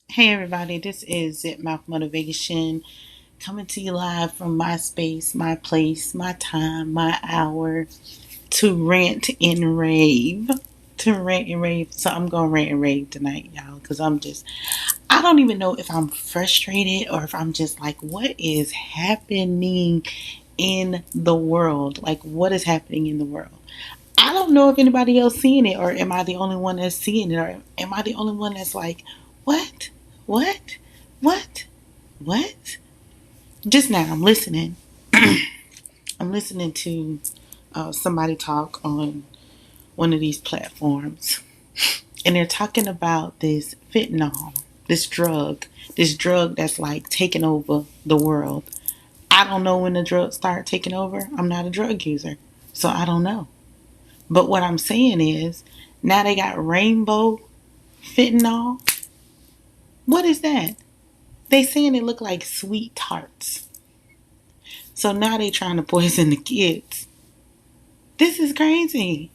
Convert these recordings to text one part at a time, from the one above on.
Hey everybody, this is Zipmouth Motivation coming to you live from my space, my place, my time, my hour to rant and rave. To rant and rave. So I'm going to rant and rave tonight, y'all, because I don't even know if I'm frustrated or if I'm just like, what is happening in the world? Like, what is happening in the world? I don't know if anybody else seeing it, or am I the only one that's seeing it, or am I the only one that's like, what? What? What? What? Just now, I'm listening. I'm listening to somebody talk on one of these platforms, and they're talking about this fentanyl, this drug that's like taking over the world. I don't know when the drugs start taking over. I'm not a drug user, so I don't know. But what I'm saying is, now they got rainbow fentanyl. What is that? They saying it look like sweet tarts. So now they trying to poison the kids. This is crazy.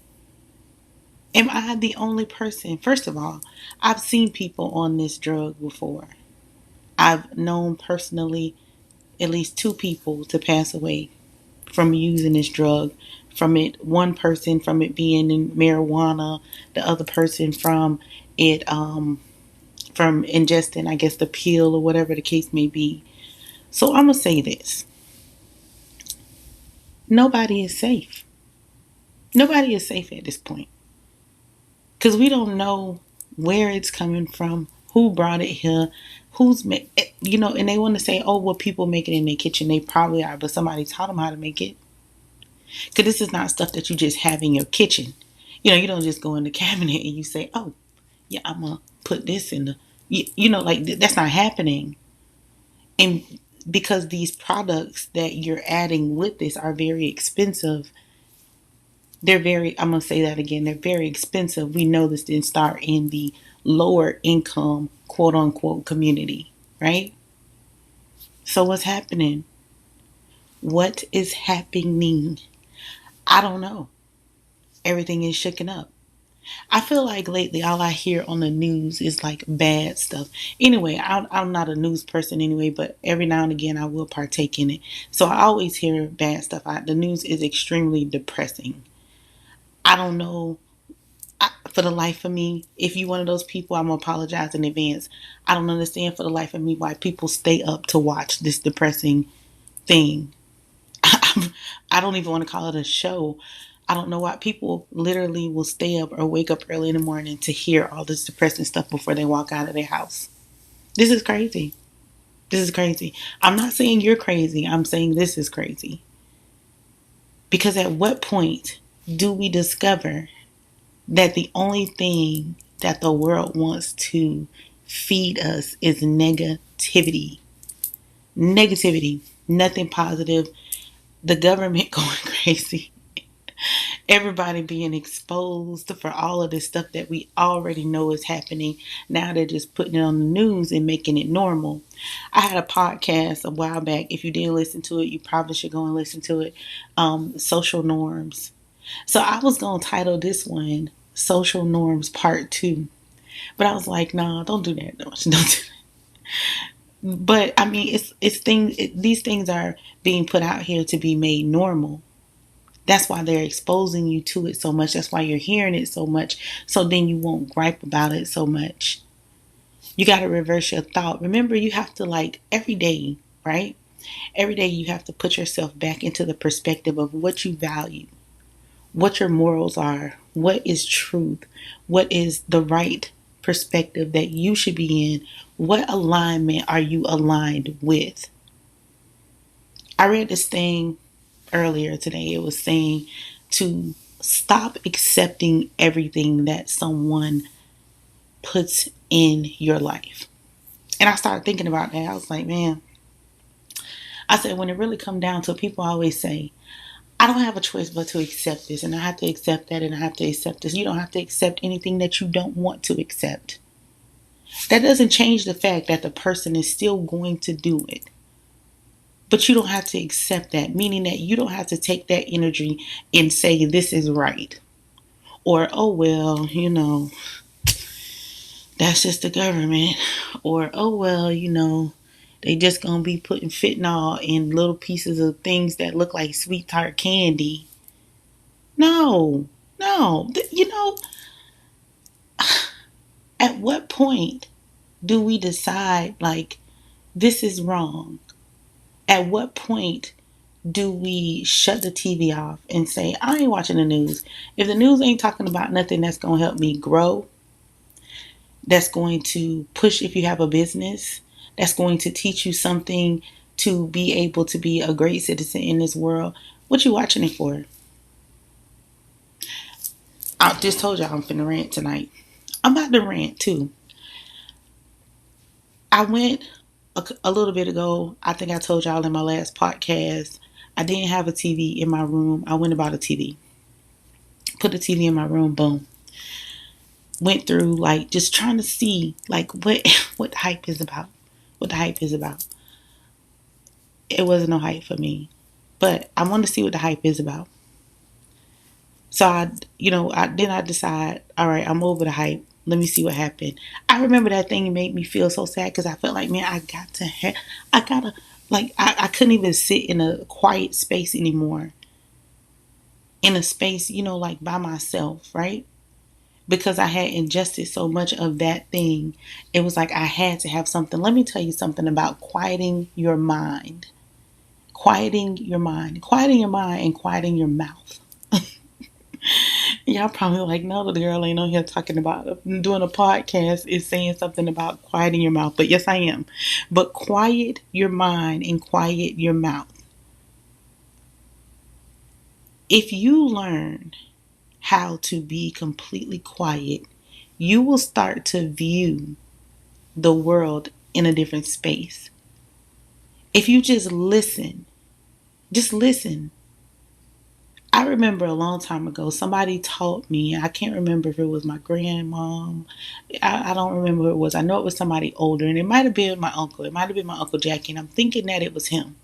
Am I the only person? First of all, I've seen people on this drug before. I've known personally at least two people to pass away from using this drug. From it, one person from it being in marijuana, the other person from it from ingesting, I guess, the pill or whatever the case may be. So I'm gonna say this: nobody is safe. Nobody is safe at this point because we don't know where it's coming from, who brought it here, and they want to say, oh, well, people make it in their kitchen. They probably are, but somebody taught them how to make it. Because this is not stuff that you just have in your kitchen. You don't just go in the cabinet and you say, oh, yeah, I'm going to put this in like that's not happening. And because these products that you're adding with this are very expensive, I'm going to say that again, they're very expensive. We know this didn't start in the lower income, quote unquote, community, right? So what's happening? What is happening? I don't know. Everything is shaken up. I feel like lately all I hear on the news is like bad stuff. Anyway, I'm not a news person anyway, but every now and again I will partake in it. So I always hear bad stuff. The news is extremely depressing. I don't know for the life of me. If you're one of those people, I'm going to apologize in advance. I don't understand for the life of me why people stay up to watch this depressing thing. I don't even want to call it a show. I don't know why people literally will stay up or wake up early in the morning to hear all this depressing stuff before they walk out of their house. This is crazy. This is crazy. I'm not saying you're crazy. I'm saying this is crazy. Because at what point do we discover that the only thing that the world wants to feed us is negativity? Negativity. Nothing positive. The government going crazy. Everybody being exposed for all of this stuff that we already know is happening. Now they're just putting it on the news and making it normal. I had a podcast a while back. If you didn't listen to it, you probably should go and listen to it. Social norms. So I was going to title this one Social Norms Part 2. But I was like, nah, don't do that. Don't do that. But I mean, these things are being put out here to be made normal. That's why they're exposing you to it so much. That's why you're hearing it so much. So then you won't gripe about it so much. You got to reverse your thought. Remember, you have to every day, right? Every day you have to put yourself back into the perspective of what you value, what your morals are, what is truth, what is the right perspective that you should be in, what alignment are you aligned with. I read this thing earlier today. It was saying to stop accepting everything that someone puts in your life. And I started thinking about that. I was like, man, I said, when it really come down to it, people always say, I don't have a choice but to accept this, and I have to accept that, and I have to accept this. You don't have to accept anything that you don't want to accept. That doesn't change the fact that the person is still going to do it. But you don't have to accept that, meaning that you don't have to take that energy and say, this is right. Or, oh, well, that's just the government. Or, oh, well, they just gonna be putting fentanyl in little pieces of things that look like sweet tart candy. No, no. At what point do we decide, like, this is wrong? At what point do we shut the TV off and say, I ain't watching the news? If the news ain't talking about nothing that's going to help me grow, that's going to push if you have a business, that's going to teach you something to be able to be a great citizen in this world, what you watching it for? I just told y'all I'm finna rant tonight. I'm about to rant too. I went a little bit ago. I think I told y'all in my last podcast, I didn't have a TV in my room. I went and bought a TV. Put the TV in my room, boom. Went through, like, just trying to see, like, what the hype is about. What the hype is about. It wasn't no hype for me. But I want to see what the hype is about. So I decide, all right, I'm over the hype. Let me see what happened. I remember that thing made me feel so sad because I felt like, man, I gotta, like, I couldn't even sit in a quiet space anymore. In a space, like by myself, right? Because I had ingested so much of that thing. It was like I had to have something. Let me tell you something about quieting your mind. Quieting your mind. Quieting your mind and quieting your mouth. Y'all probably like, no, the girl ain't on here talking about doing a podcast is saying something about quieting your mouth. But yes, I am. But quiet your mind and quiet your mouth. If you learn how to be completely quiet, you will start to view the world in a different space. If you just listen. I remember a long time ago, somebody taught me, I can't remember if it was my grandmom. I don't remember who it was. I know it was somebody older, and it might have been my uncle. It might have been my Uncle Jackie, and I'm thinking that it was him.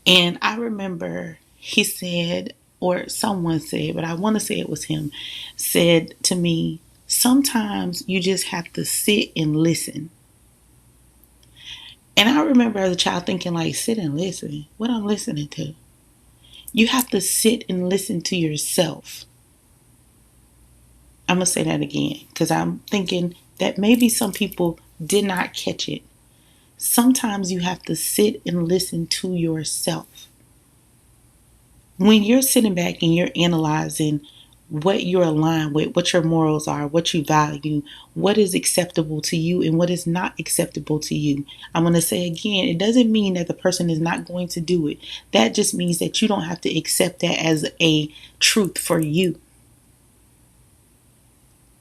And I remember he said, or someone said, but I want to say it was him, said to me, sometimes you just have to sit and listen. And I remember as a child thinking, like, sit and listen. What I'm listening to? You have to sit and listen to yourself. I'm going to say that again because I'm thinking that maybe some people did not catch it. Sometimes you have to sit and listen to yourself. When you're sitting back and you're analyzing what you're aligned with, what your morals are, what you value, what is acceptable to you and what is not acceptable to you. I'm going to say again, it doesn't mean that the person is not going to do it. That just means that you don't have to accept that as a truth for you.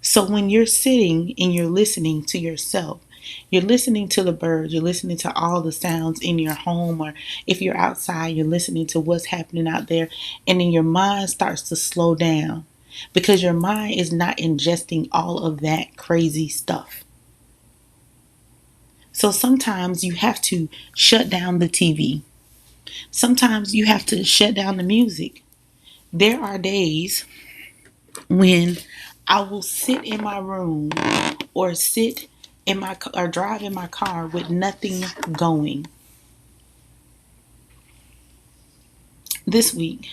So when you're sitting and you're listening to yourself, you're listening to the birds, you're listening to all the sounds in your home, or if you're outside, you're listening to what's happening out there, and then your mind starts to slow down because your mind is not ingesting all of that crazy stuff. So sometimes you have to shut down the TV. Sometimes you have to shut down the music. There are days when I will sit in my room or sit in my or drive in my car with nothing going. This week,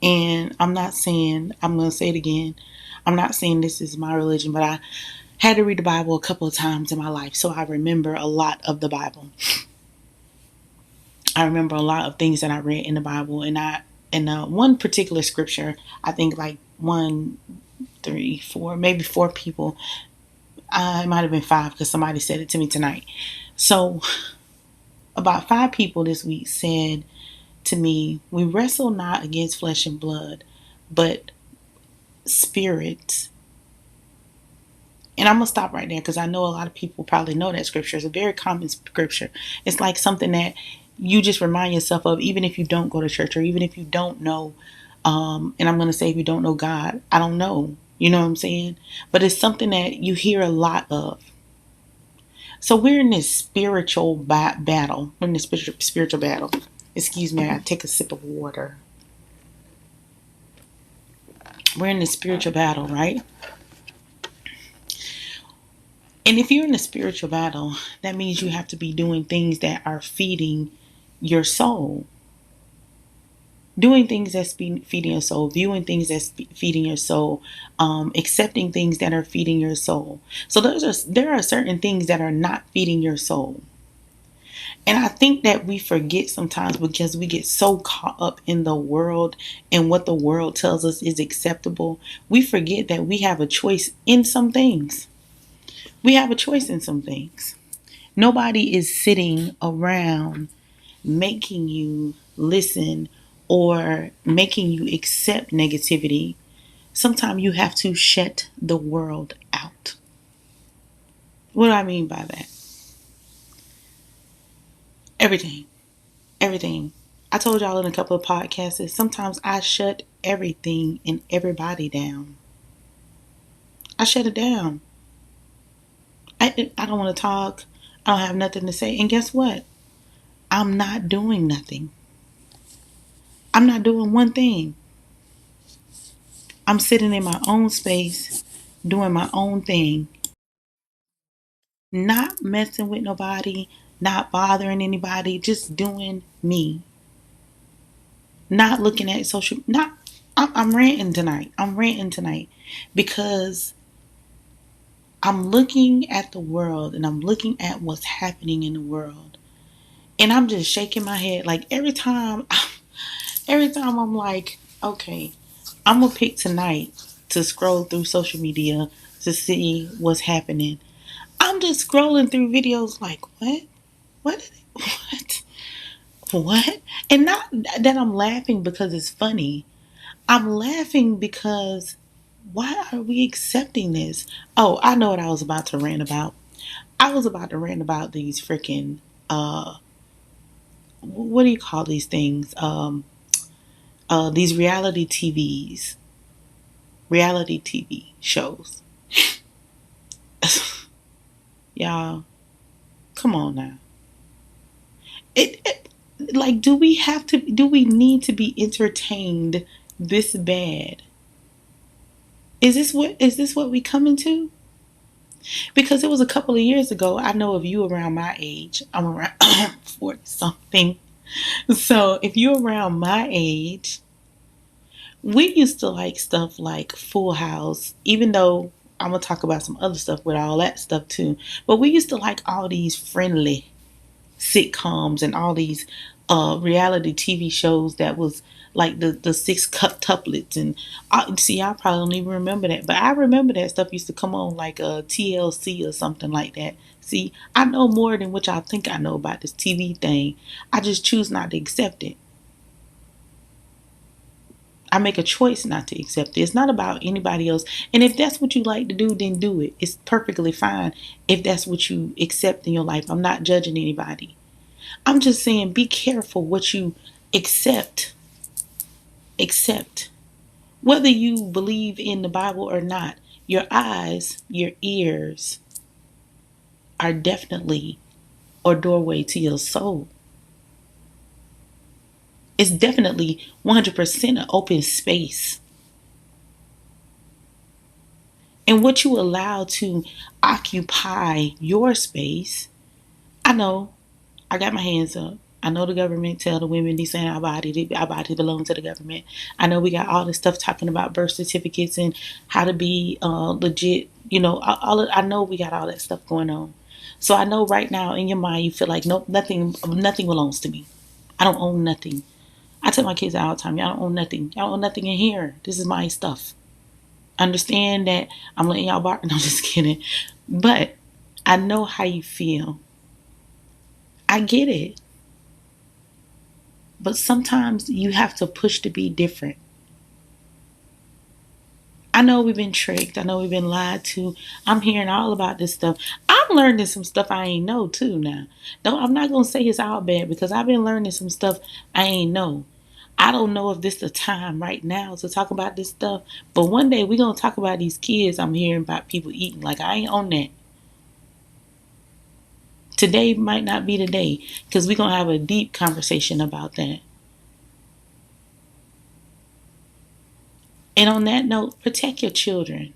and I'm not saying, I'm going to say it again, I'm not saying this is my religion, but I had to read the Bible a couple of times in my life, so I remember a lot of the Bible. I remember a lot of things that I read in the Bible, and one particular scripture, I think like 1, 3, 4, maybe 4 people. It might have been 5 because somebody said it to me tonight. So about 5 people this week said to me, we wrestle not against flesh and blood, but spirits And I'm going to stop right there because I know a lot of people probably know that scripture. It's a very common scripture. It's like something that you just remind yourself of, even if you don't go to church, or even if you don't know. And I'm going to say, if you don't know God, I don't know. You know what I'm saying? But it's something that you hear a lot of. So we're in this spiritual battle. We're in this spiritual battle. Excuse me, I take a sip of water. We're in this spiritual battle, right? And if you're in a spiritual battle, that means you have to be doing things that are feeding your soul. Doing things that's feeding your soul, viewing things that's feeding your soul, accepting things that are feeding your soul. So there are certain things that are not feeding your soul. And I think that we forget sometimes because we get so caught up in the world and what the world tells us is acceptable. We forget that we have a choice in some things. We have a choice in some things. Nobody is sitting around making you listen or making you accept negativity. Sometimes you have to shut the world out. What do I mean by that? Everything. Everything. I told y'all in a couple of podcasts that sometimes I shut everything and everybody down. I shut it down. I don't want to talk. I don't have nothing to say. And guess what? I'm not doing nothing. I'm not doing one thing. I'm sitting in my own space, doing my own thing, not messing with nobody, not bothering anybody, just doing me. Not looking at social. Not. I'm ranting tonight. I'm ranting tonight because I'm looking at the world and I'm looking at what's happening in the world, and I'm just shaking my head. Like every time, every time I'm like, okay, I'm gonna pick tonight to scroll through social media to see what's happening. I'm just scrolling through videos like, what? What? What? What? And not that I'm laughing because it's funny. I'm laughing because why are we accepting this? Oh, I know what I was about to rant about. I was about to rant about these freaking what do you call these things? These reality TV shows. Y'all, come on now. It like, do we need to be entertained this bad? Is this what we coming to? Because it was a couple of years ago. I know if you around my age, I'm around 40 something. So if you're around my age, we used to like stuff like Full House, even though I'm gonna talk about some other stuff with all that stuff too. But we used to like all these friendly sitcoms and all these reality TV shows that was like the six tuplets. And see, I probably don't even remember that, but I remember that stuff used to come on like a TLC or something like that. See, I know more than what y'all think I know about this TV thing. I just choose not to accept it. I make a choice not to accept it. It's not about anybody else. And if that's what you like to do, then do it. It's perfectly fine if that's what you accept in your life. I'm not judging anybody. I'm just saying be careful what you accept. Accept. Whether you believe in the Bible or not, your eyes, your ears are definitely a doorway to your soul. It's definitely 100% an open space. And what you allow to occupy your space, I know I got my hands up. I know the government tell the women these ain't our body belong to the government. I know we got all this stuff talking about birth certificates and how to be legit. You know, I know we got all that stuff going on. So I know right now in your mind you feel like nope, nothing belongs to me. I don't own nothing. I tell my kids all the time, y'all don't own nothing. Y'all don't own nothing in here. This is my stuff. Understand that I'm letting y'all bark. No, I'm just kidding. But I know how you feel. I get it. But sometimes you have to push to be different. I know we've been tricked. I know we've been lied to. I'm hearing all about this stuff. I'm learning some stuff I ain't know too now. No, I'm not gonna say it's all bad because I've been learning some stuff I ain't know. I don't know if this is the time right now to talk about this stuff, but one day we're gonna talk about these kids I'm hearing about people eating. Like I ain't on that. Today might not be the day because we're gonna have a deep conversation about that. And on that note, protect your children.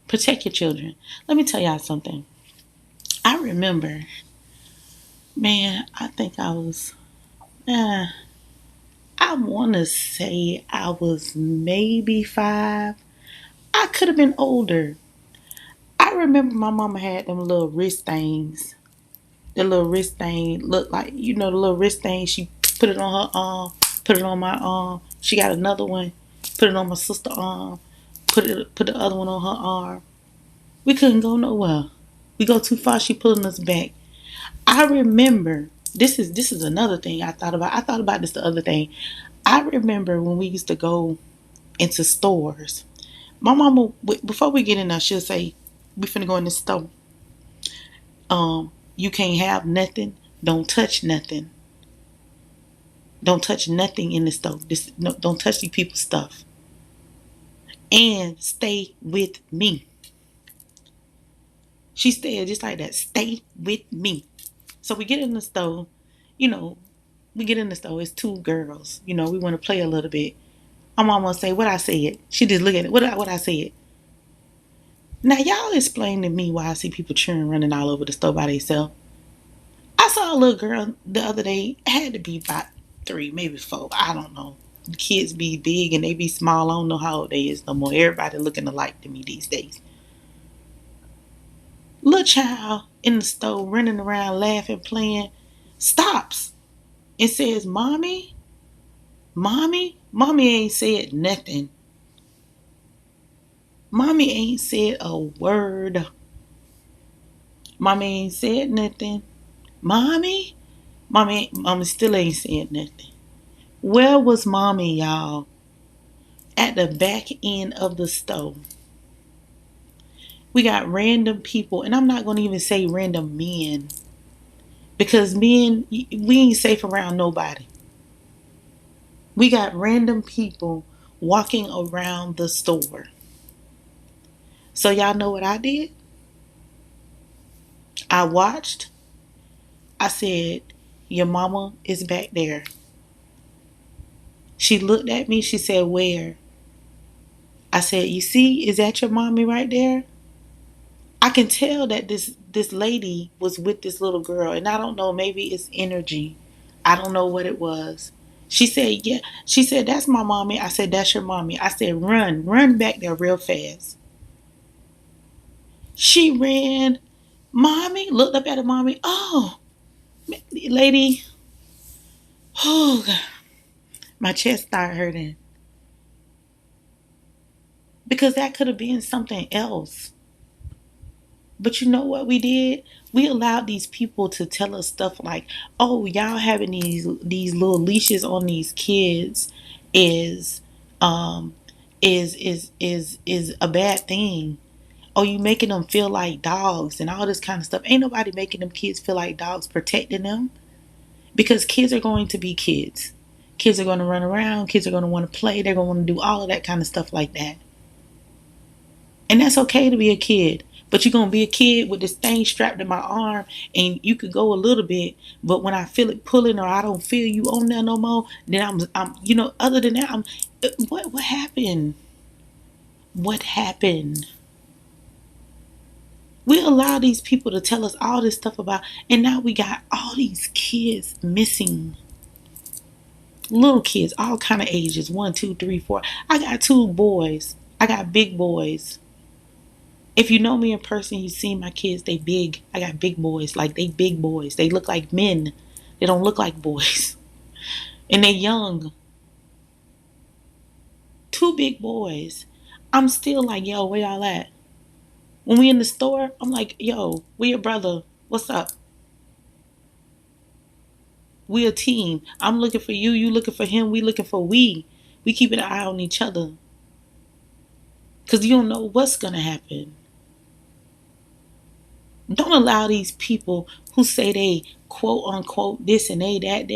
Protect your children. Let me tell y'all something. I remember, man, I think I was, uh, I want to say I was maybe 5. I could have been older. I remember my mama had them little wrist things. The little wrist thing looked like, the little wrist thing. She put it on her arm, put it on my arm. She got another one, put it on my sister's arm, put the other one on her arm. We couldn't go nowhere. We go too far, she pulling us back. I remember this is another thing I thought about. I thought about this the other thing. I remember when we used to go into stores. My mama, before we get in there, she'll say, "We finna go in the store. You can't have nothing. Don't touch nothing. Don't touch nothing in the store. No, don't touch these people's stuff. And stay with me." She said just like that. Stay with me. So we get in the store. You know, we get in the store. It's 2 girls. We want to play a little bit. My mama say, "What I said?" She just look at it. What I said? Now y'all explain to me why I see people cheering running all over the store by themselves. I saw a little girl the other day. It had to be about 3, maybe 4. I don't know. The kids be big and they be small. I don't know how old they is no more. Everybody looking alike to me these days. Little child in the store running around laughing, playing, stops and says, "Mommy, mommy." Mommy ain't said nothing. Mommy ain't said a word. Mommy ain't said nothing. Mommy? Mommy still ain't said nothing. Where was mommy, y'all? At the back end of the stove. We got random people, and I'm not going to even say random men because men, we ain't safe around nobody. We got random people walking around the store. So, y'all know what I did? I watched. I said, "Your mama is back there." She looked at me. She said, "Where?" I said, "You see, is that your mommy right there?" I can tell that this lady was with this little girl, and I don't know, maybe it's energy. I don't know what it was. She said, "Yeah." She said, "That's my mommy." I said, "That's your mommy." I said, run back there real fast." She ran. Mommy looked up at her mommy. Oh, lady. Oh, God. My chest started hurting because that could have been something else. But you know what we did? We allowed these people to tell us stuff like, "Oh, y'all having these little leashes on these kids is um is a bad thing. Oh, you making them feel like dogs and all this kind of stuff." Ain't nobody making them kids feel like dogs, protecting them, because kids are going to be kids. Kids are going to run around. Kids are going to want to play. They're going to want to do all of that kind of stuff like that. And that's okay to be a kid. But you're going to be a kid with this thing strapped to my arm and you could go a little bit. But when I feel it pulling or I don't feel you on there no more, then other than that, what happened? What happened? We allow these people to tell us all this stuff about, and now we got all these kids missing. Little kids, all kind of ages, 1, 2, 3, 4. I got 2 boys. I got big boys. If you know me in person, you see my kids, they big. I got big boys, like they big boys. They look like men. They don't look like boys. And they young. 2 big boys. I'm still like, "Yo, where y'all at?" When we in the store, I'm like, "Yo, we your brother. What's up? We a team. I'm looking for you. You looking for him. We looking for we. We keeping an eye on each other." because you don't know what's going to happen. Don't allow these people who say they quote unquote this and they that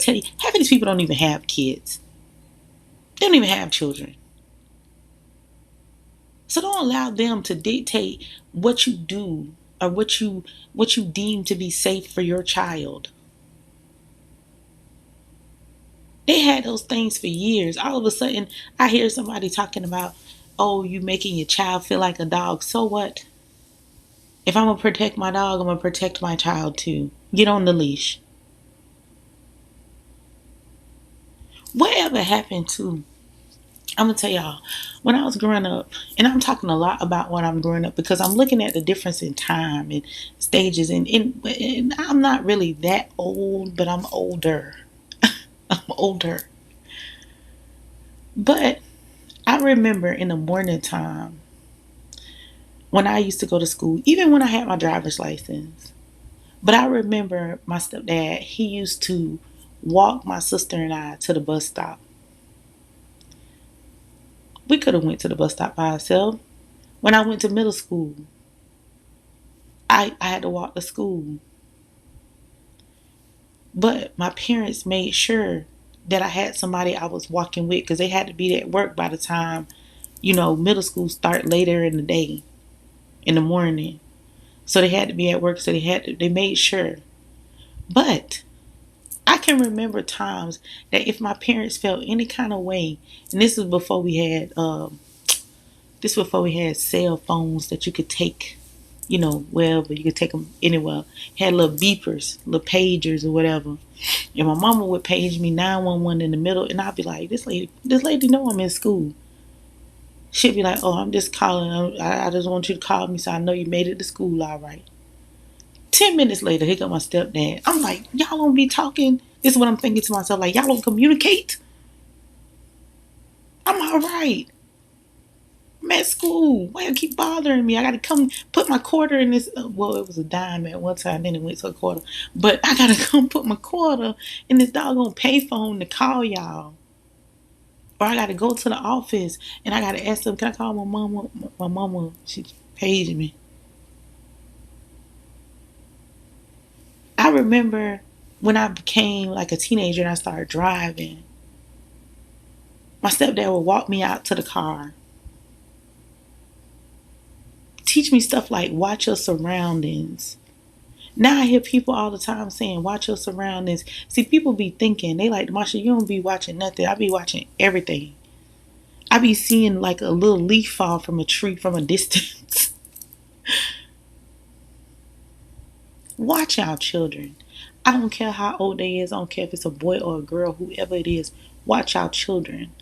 tell you half of these people don't even have kids. They don't even have children. So don't allow them to dictate what you do or what you deem to be safe for your child. They had those things for years. All of a sudden, I hear somebody talking about, oh, you making your child feel like a dog. So what? If I'm gonna protect my dog, I'm gonna protect my child too. Get on the leash. Whatever happened to, I'm gonna tell y'all, when I was growing up, and I'm talking a lot about when I'm growing up because I'm looking at the difference in time and stages, and I'm not really that old, but I'm older. I'm older. But I remember in the morning time when I used to go to school, even when I had my driver's license. But I remember my stepdad, he used to walk my sister and I to the bus stop. We could have went to the bus stop by ourselves. When I went to middle school, I had to walk to school. But my parents made sure that I had somebody I was walking with because they had to be at work by the time, middle school start later in the day, in the morning. So they had to be at work, so they made sure. But I can remember times that if my parents felt any kind of way, and this was before we had cell phones that you could take, wherever you could take them anywhere. Had little beepers, little pagers or whatever. And my mama would page me 911 in the middle, and I'd be like, this lady know I'm in school. She'd be like, oh, I'm just calling. I just want you to call me so I know you made it to school all right. 10 minutes later, here come my stepdad. I'm like, y'all don't be talking. This is what I'm thinking to myself, like, y'all don't communicate. I'm all right. I'm at school. Why you keep bothering me? I got to come put my quarter in this. Well, it was a dime at one time, then it went to a quarter. But I got to come put my quarter in this doggone payphone to call y'all. Or I got to go to the office and I got to ask them, can I call my mama? My mama, she paged me. I remember when I became like a teenager and I started driving, my stepdad would walk me out to the car, teach me stuff like watch your surroundings. Now I hear people all the time saying watch your surroundings. See, people be thinking, they like, Marsha, you don't be watching nothing. I be watching everything. I be seeing like a little leaf fall from a tree from a distance. Watch our children. I don't care how old they is. I don't care if it's a boy or a girl, whoever it is. Watch our children.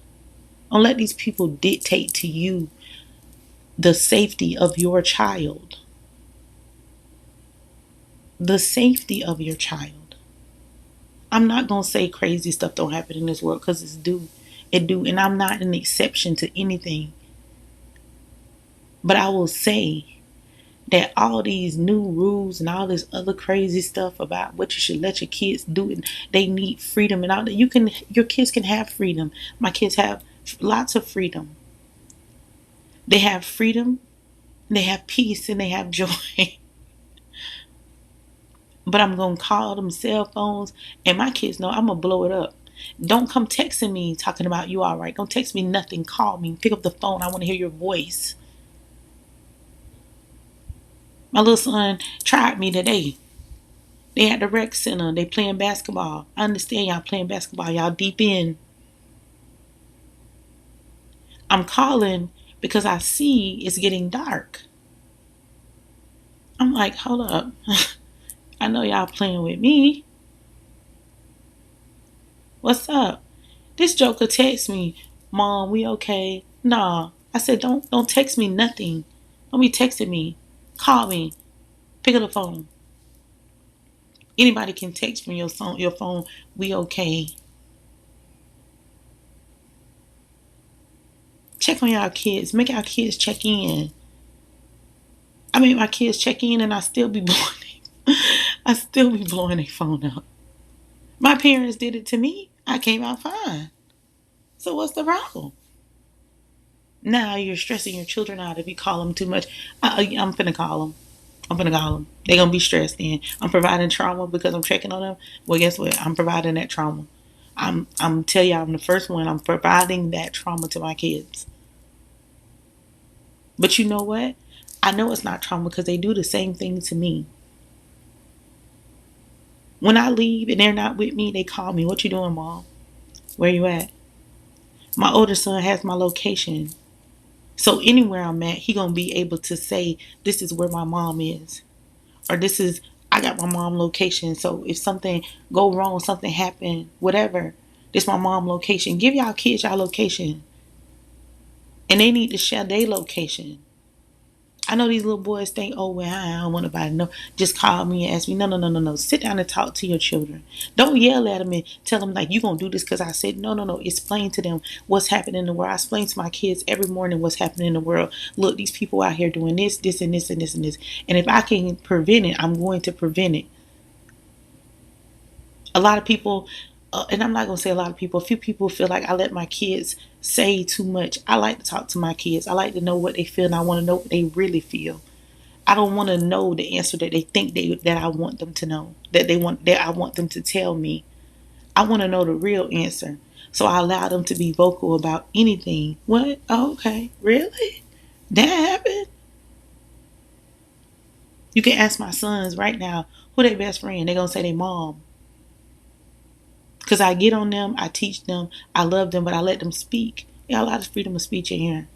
Don't let these people dictate to you the safety of your child. The safety of your child. I'm not going to say crazy stuff don't happen in this world because it's do. It do. And I'm not an exception to anything. But I will say that all these new rules and all this other crazy stuff about what you should let your kids do, and they need freedom and all that. Your kids can have freedom. My kids have lots of freedom. They have freedom, they have peace, and they have joy. But I'm going to call them cell phones, and my kids know I'm going to blow it up. Don't come texting me talking about you all right. Don't text me nothing. Call me. Pick up the phone. I want to hear your voice. My little son tried me today. They at the rec center. They playing basketball. I understand y'all playing basketball. Y'all deep in. I'm calling because I see it's getting dark. I'm like, hold up. I know y'all playing with me. What's up? This joker text me, Mom, we okay? Nah. I said, don't text me nothing. Don't be texting me. Call me. Pick up the phone. Anybody can text from your phone, we okay. Check on y'all kids. Make our kids check in. I made my kids check in and I still be blowing their phone up. My parents did it to me. I came out fine. So what's the problem? Now you're stressing your children out if you call them too much. I'm finna call them. I'm gonna call them. They're gonna be stressed. Then I'm providing trauma because I'm checking on them. Well, guess what? I'm providing that trauma. I'm tell you, I'm the first one. I'm providing that trauma to my kids. But you know what? I know it's not trauma because they do the same thing to me. When I leave and they're not with me, they call me. What you doing, mom? Where you at? My older son has my location. So anywhere I'm at, he gonna be able to say, this is where my mom is. Or this is, I got my mom location. So if something go wrong, something happen, whatever, this my mom location. Give y'all kids y'all location. And they need to share their location. I know these little boys think, oh, well, I don't want nobody to know. Just call me and ask me. No, no, no, no, no. Sit down and talk to your children. Don't yell at them and tell them, like, you going to do this because I said, no, no, no. Explain to them what's happening in the world. I explain to my kids every morning what's happening in the world. Look, these people out here doing this, this, and this, and this, and this. And if I can prevent it, I'm going to prevent it. A lot of people, and I'm not going to say a lot of people, a few people feel like I let my kids say too much. I like to talk to my kids. I like to know what they feel, and I want to know what they really feel. I don't want to know the answer that they think that I want them to know, that I want them to tell me. I want to know the real answer. So I allow them to be vocal about anything. What? Oh, okay. Really? That happened? You can ask my sons right now, who their best friend? They're going to say their mom. Because I get on them, I teach them, I love them, but I let them speak. Yeah, a lot of freedom of speech in here.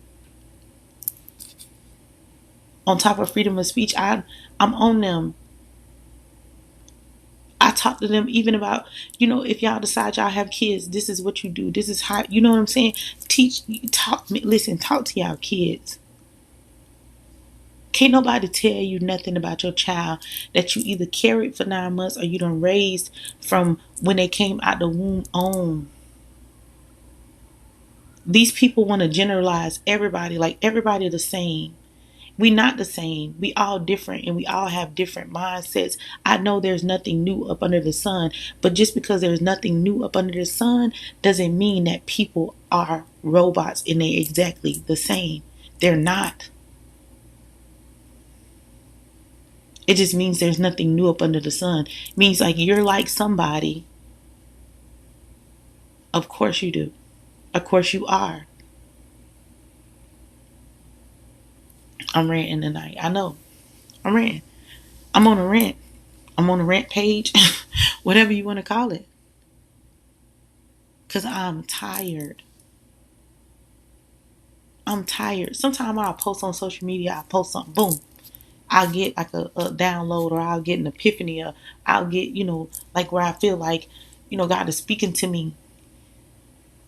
On top of freedom of speech, I'm on them. I talk to them even about, if y'all decide y'all have kids, this is what you do. This is how, you know what I'm saying? Talk to y'all kids. Can't nobody tell you nothing about your child that you either carried for 9 months or you done raised from when they came out the womb on. These people want to generalize everybody, like everybody the same. We not the same. We all different and we all have different mindsets. I know there's nothing new up under the sun, but just because there's nothing new up under the sun doesn't mean that people are robots and they're exactly the same. They're not. It just means there's nothing new up under the sun. It means like you're like somebody. Of course you do. Of course you are. I'm ranting tonight. I know. I'm ranting. I'm on a rant. I'm on a rant page. Whatever you want to call it. Because I'm tired. I'm tired. Sometimes I'll post on social media. I'll post something. Boom. I'll get like a download, or I'll get an epiphany, or I'll get, like where I feel like, God is speaking to me.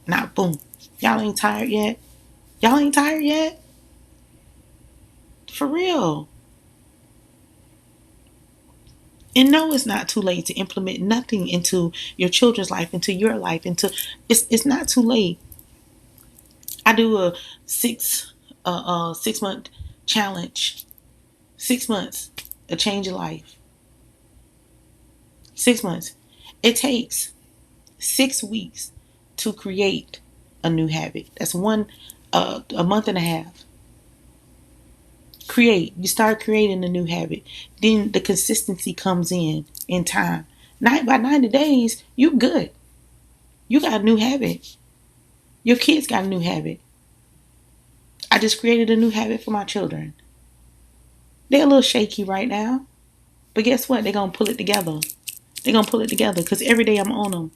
Not boom. Y'all ain't tired yet? Y'all ain't tired yet? For real. And no, it's not too late to implement nothing into your children's life, into your life, it's not too late. I do a 6 month challenge. 6 months, a change of life. 6 months. It takes 6 weeks to create a new habit. That's a month and a half. You start creating a new habit. Then the consistency comes in time. By 90 days, you're good. You got a new habit. Your kids got a new habit. I just created a new habit for my children. They're a little shaky right now. But guess what? They're going to pull it together. They're going to pull it together because every day I'm on them.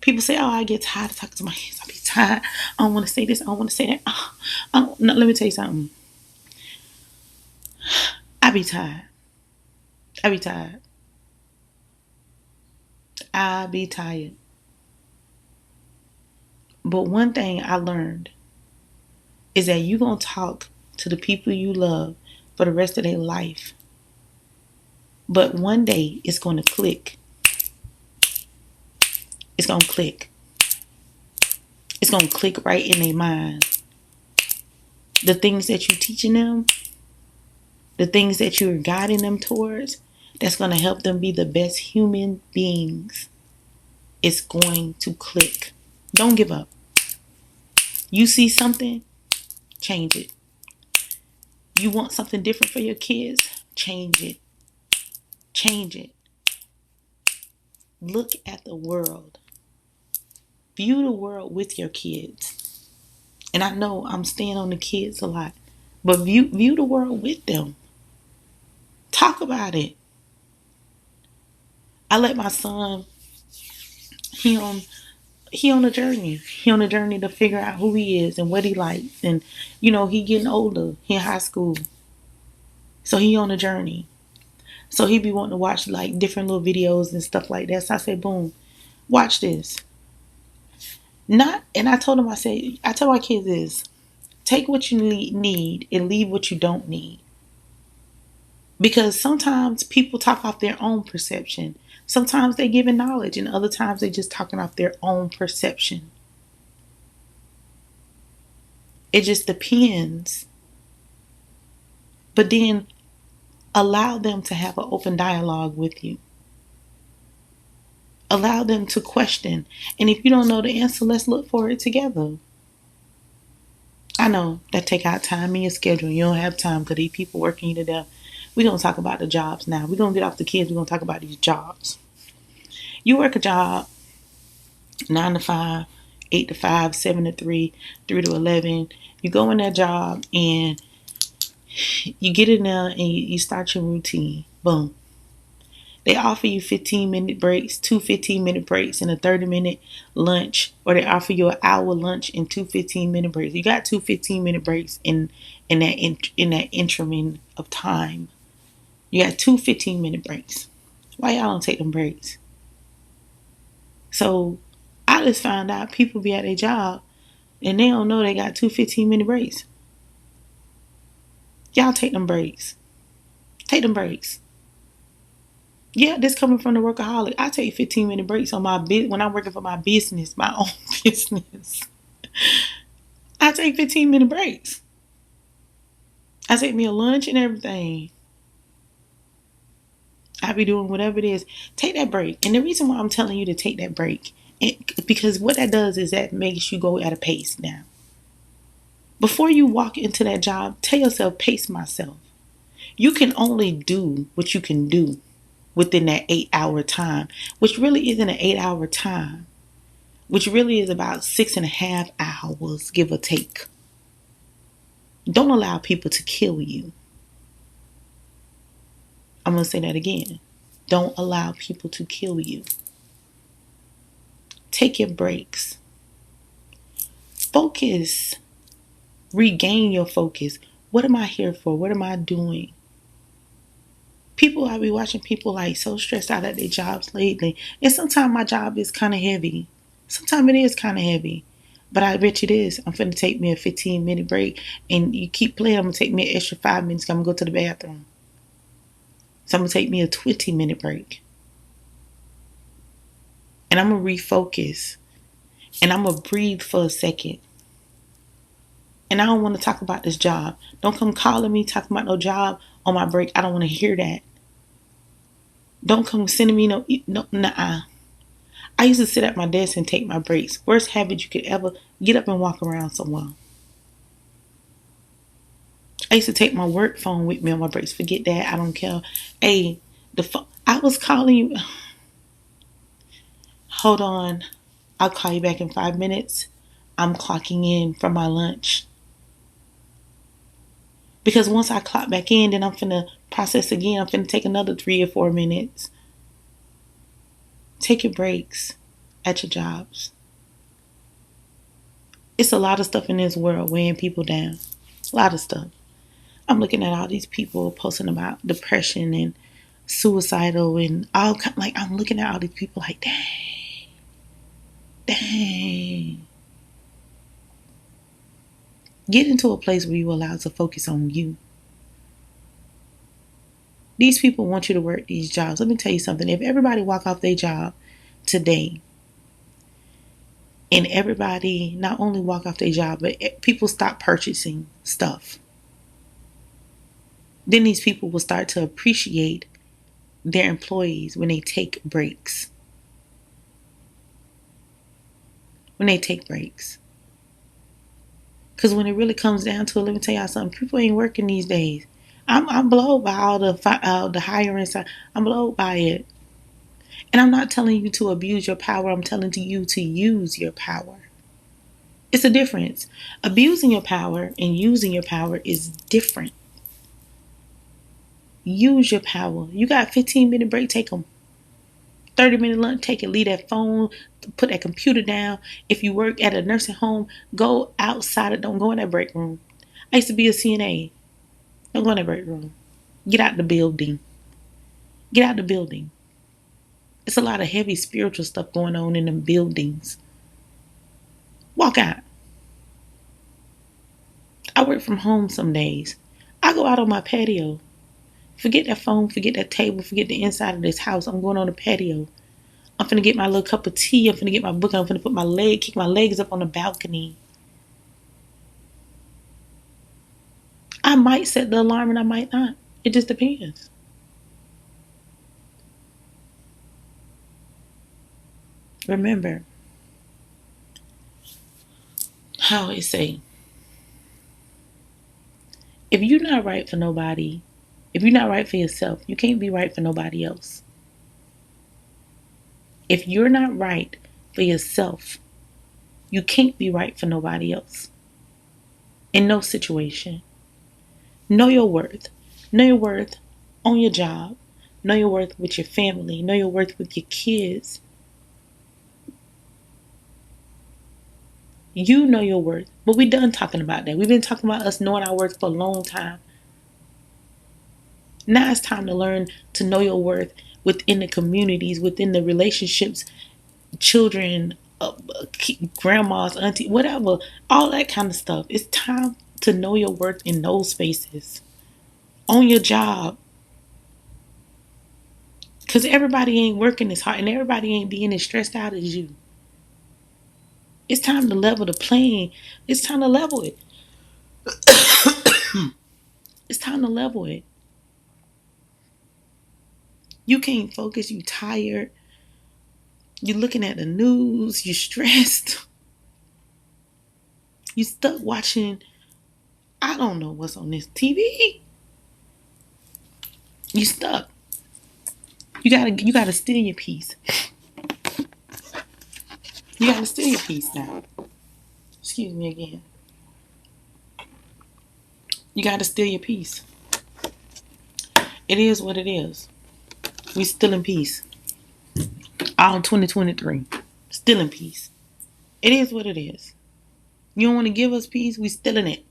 People say, oh, I get tired of talking to my kids. I be tired. I don't want to say this. I don't want to say that. No, let me tell you something. I be tired. I be tired. I be tired. But one thing I learned is that you're going to talk to the people you love for the rest of their life. But one day it's going to click. It's going to click. It's going to click right in their mind. The things that you're teaching them, the things that you're guiding them towards, that's going to help them be the best human beings. It's going to click. Don't give up. You see something, Change it. You want something different for your kids? Change it. Change it. Look at the world. View the world with your kids. And I know I'm staying on the kids a lot, but view the world with them. Talk about it. I let my son, he on he on a journey. He on a journey to figure out who he is and what he likes. And he getting older. He in high school. So he on a journey. So he be wanting to watch like different little videos and stuff like that. So I said, boom, watch this. Not and I tell my kids this, take what you need and leave what you don't need. Because sometimes people talk off their own perception. Sometimes they giving knowledge and other times they just talking off their own perception. It just depends. But then allow them to have an open dialogue with you. Allow them to question. And if you don't know the answer, let's look for it together. I know that take out time in your schedule. You don't have time because these people working you to death. We're going to talk about the jobs now. We're going to get off the kids. We're going to talk about these jobs. You work a job, 9 to 5, 8 to 5, 7 to 3, 3 to 11. You go in that job and you get in there and you start your routine. Boom. They offer you 15-minute breaks, two 15-minute breaks, and a 30-minute lunch, or they offer you an hour lunch and two 15-minute breaks. You got two 15-minute breaks in that interim of time. You got two 15-minute breaks. Why y'all don't take them breaks? So I just found out people be at their job and they don't know they got two 15-minute breaks. Y'all take them breaks. Take them breaks. Yeah, this coming from the workaholic. I take 15-minute breaks on when I'm working for my business, my own business. I take 15-minute breaks. I take me a lunch and everything. I be doing whatever it is. Take that break. And the reason why I'm telling you to take that break, because what that does is that makes you go at a pace now. Before you walk into that job, tell yourself, pace myself. You can only do what you can do within that 8-hour time, which really isn't an 8-hour time, which really is about 6.5 hours, give or take. Don't allow people to kill you. I'm going to say that again. Don't allow people to kill you. Take your breaks. Focus. Regain your focus. What am I here for? What am I doing? I be watching people like so stressed out at their jobs lately. And sometimes my job is kind of heavy. Sometimes it is kind of heavy. But I bet you this. I'm finna take me a 15-minute break. And you keep playing, I'm going to take me an extra 5 minutes. I'm going to go to the bathroom. So I'm going to take me a 20-minute break. And I'm going to refocus. And I'm going to breathe for a second. And I don't want to talk about this job. Don't come calling me talking about no job on my break. I don't want to hear that. Don't come sending me no, nah. I used to sit at my desk and take my breaks. Worst habit you could ever get up and walk around somewhere. I used to take my work phone with me on my breaks. Forget that. I don't care. Hey, the phone. I was calling you. Hold on. I'll call you back in 5 minutes. I'm clocking in for my lunch. Because once I clock back in, then I'm finna process again. I'm finna take another 3 or 4 minutes. Take your breaks at your jobs. It's a lot of stuff in this world weighing people down. A lot of stuff. I'm looking at all these people posting about depression and suicidal and all kind. Like I'm looking at all these people like, dang. Get into a place where you're allowed to focus on you. These people want you to work these jobs. Let me tell you something. If everybody walk off their job today, and everybody not only walk off their job, but people stop purchasing stuff, then these people will start to appreciate their employees when they take breaks. When they take breaks. Because when it really comes down to it, let me tell y'all something. People ain't working these days. I'm blown by all the hiring side. I'm blown by it. And I'm not telling you to abuse your power. I'm telling you to use your power. It's a difference. Abusing your power and using your power is different. Use your power. You got a 15-minute break, take them. 30-minute lunch, take it. Leave that phone, put that computer down. If you work at a nursing home, go outside. Don't go in that break room. I used to be a CNA. Don't go in that break room. Get out the building. Get out the building. It's a lot of heavy spiritual stuff going on in them buildings. Walk out. I work from home some days. I go out on my patio. Forget that phone, forget that table, forget the inside of this house. I'm going on the patio. I'm finna get my little cup of tea. I'm finna get my book. I'm finna kick my legs up on the balcony. I might set the alarm and I might not. It just depends. Remember how it say, if you're not right for nobody, if you're not right for yourself, you can't be right for nobody else. If you're not right for yourself, you can't be right for nobody else. In no situation. Know your worth. Know your worth on your job. Know your worth with your family. Know your worth with your kids. You know your worth. But we done talking about that. We've been talking about us knowing our worth for a long time. Now it's time to learn to know your worth within the communities, within the relationships, children, grandmas, auntie, whatever, all that kind of stuff. It's time to know your worth in those spaces. On your job. Because everybody ain't working as hard and everybody ain't being as stressed out as you. It's time to level the playing. It's time to level it. It's time to level it. You can't focus. You tired. You're looking at the news. You're stressed. You stuck watching. I don't know what's on this TV. You stuck. You gotta steal your peace. You gotta steal your peace now. Excuse me again. You gotta steal your peace. It is what it is. We still in peace. All 2023. Still in peace. It is what it is. You don't want to give us peace, we still in it.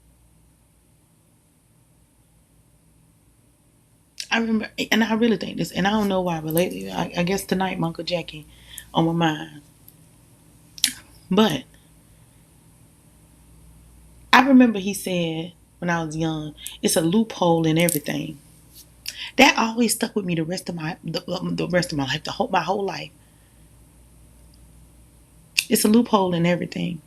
I remember, and I really think this, and I don't know why, but lately, I guess tonight, my Uncle Jackie on my mind. But I remember he said when I was young, it's a loophole in everything. That always stuck with me the rest of my life, my whole life. It's a loophole in everything.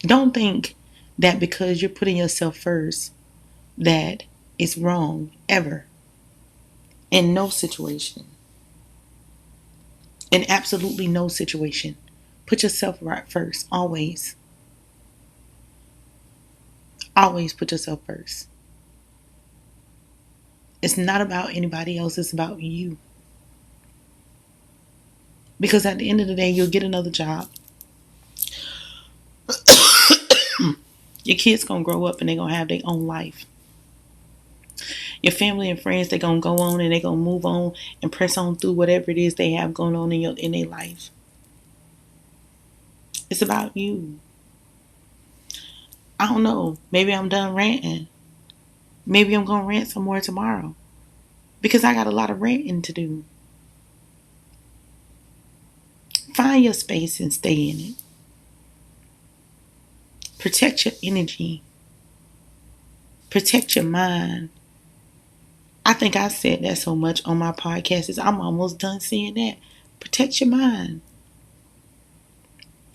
Don't think that because you're putting yourself first that it's wrong ever. In no situation. In absolutely no situation. Put yourself right first. Always. Always put yourself first. It's not about anybody else. It's about you. Because at the end of the day, you'll get another job. Your kids going to grow up and they're going to have their own life. Your family and friends, they're going to go on and they're going to move on and press on through whatever it is they have going on in their life. It's about you. I don't know. Maybe I'm done ranting. Maybe I'm going to rant some more tomorrow. Because I got a lot of ranting to do. Find your space and stay in it. Protect your energy. Protect your mind. I think I said that so much on my podcast. I'm almost done saying that. Protect your mind.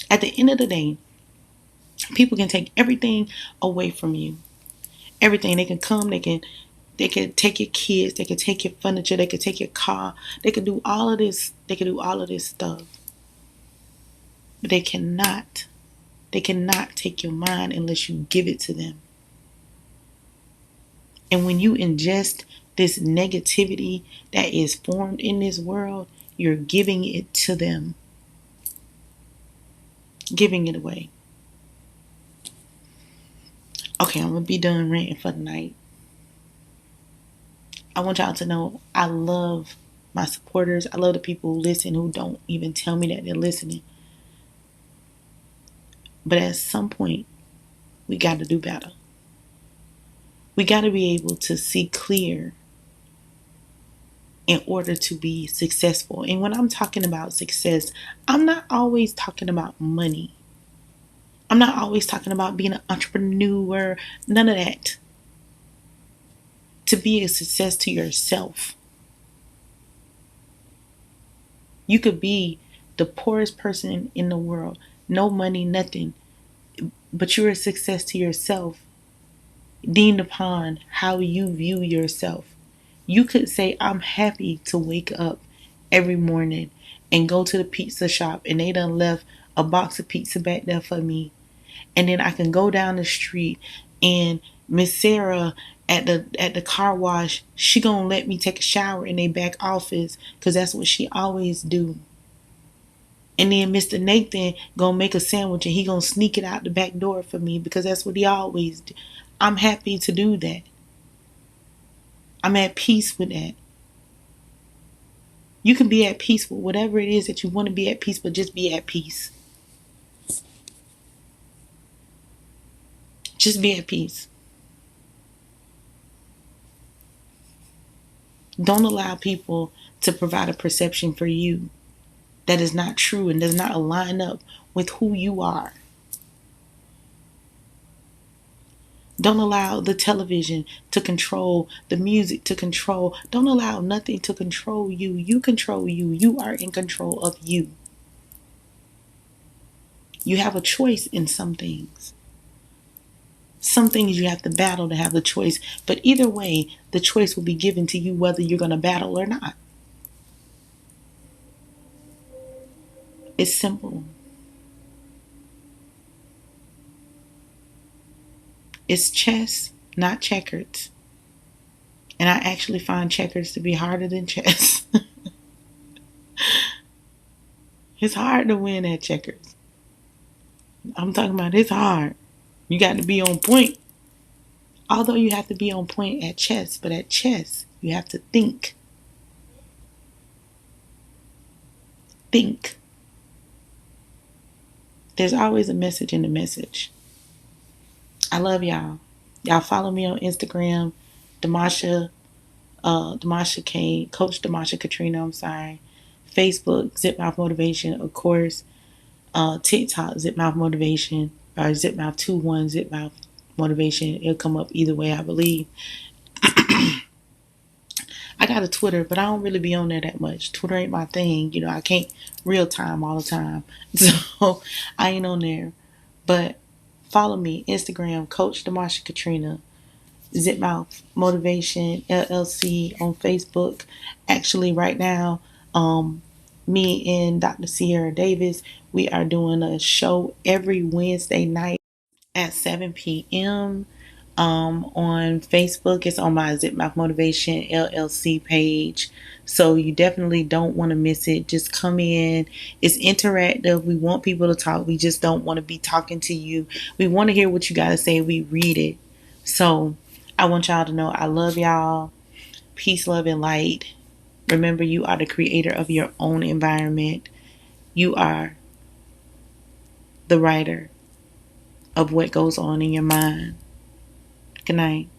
At the end of the day, people can take everything away from you. Everything. They can come, they can take your kids, they can take your furniture, they can take your car, they can do all of this, stuff. But they cannot They cannot take your mind unless you give it to them. And when you ingest this negativity that is formed in this world, you're giving it to them, giving it away. Okay, I'm going to be done ranting for the night. I want y'all to know I love my supporters. I love the people who listen who don't even tell me that they're listening. But at some point, we got to do better. We got to be able to see clear in order to be successful. And when I'm talking about success, I'm not always talking about money. I'm not always talking about being an entrepreneur, none of that. To be a success to yourself. You could be the poorest person in the world, no money, nothing, but you're a success to yourself, deemed upon how you view yourself. You could say, I'm happy to wake up every morning and go to the pizza shop and they done left a box of pizza back there for me. And then I can go down the street and Miss Sarah at the car wash, she gonna let me take a shower in their back office because that's what she always do. And then Mr. Nathan gonna make a sandwich and he gonna sneak it out the back door for me because that's what he always do. I'm happy to do that. I'm at peace with that. You can be at peace with whatever it is that you want to be at peace, but just be at peace. Just be at peace. Don't allow people to provide a perception for you that is not true and does not align up with who you are. Don't allow the television to control, the music to control. Don't allow nothing to control you. You control you. You are in control of you. You have a choice in some things. Some things you have to battle to have the choice. But either way, the choice will be given to you whether you're going to battle or not. It's simple. It's chess, not checkers. And I actually find checkers to be harder than chess. It's hard to win at checkers. I'm talking about it's hard. You got to be on point. Although you have to be on point at chess, but at chess, you have to think. Think. There's always a message in the message. I love y'all. Y'all follow me on Instagram, Demasha, Demasha K, Coach Demasha Katrina, I'm sorry. Facebook, Zipmouth Motivation, of course. TikTok, Zipmouth Motivation, or Zipmouth21, Zipmouth Motivation. It'll come up either way, I believe. I got a Twitter, but I don't really be on there that much. Twitter ain't my thing. You know, I can't real time all the time. So I ain't on there. But follow me, Instagram, Coach Demasha Katrina, Zipmouth Motivation LLC on Facebook. Actually, right now, me and Dr. Sierra Davis, we are doing a show every Wednesday night at 7 p.m. On Facebook. It's on my Zipmouth Motivation LLC page. So you definitely don't want to miss it. Just come in. It's interactive. We want people to talk. We just don't want to be talking to you. We want to hear what you got to say. We read it. So I want y'all to know I love y'all. Peace, love, and light. Remember, you are the creator of your own environment. You are the writer of what goes on in your mind. Good night.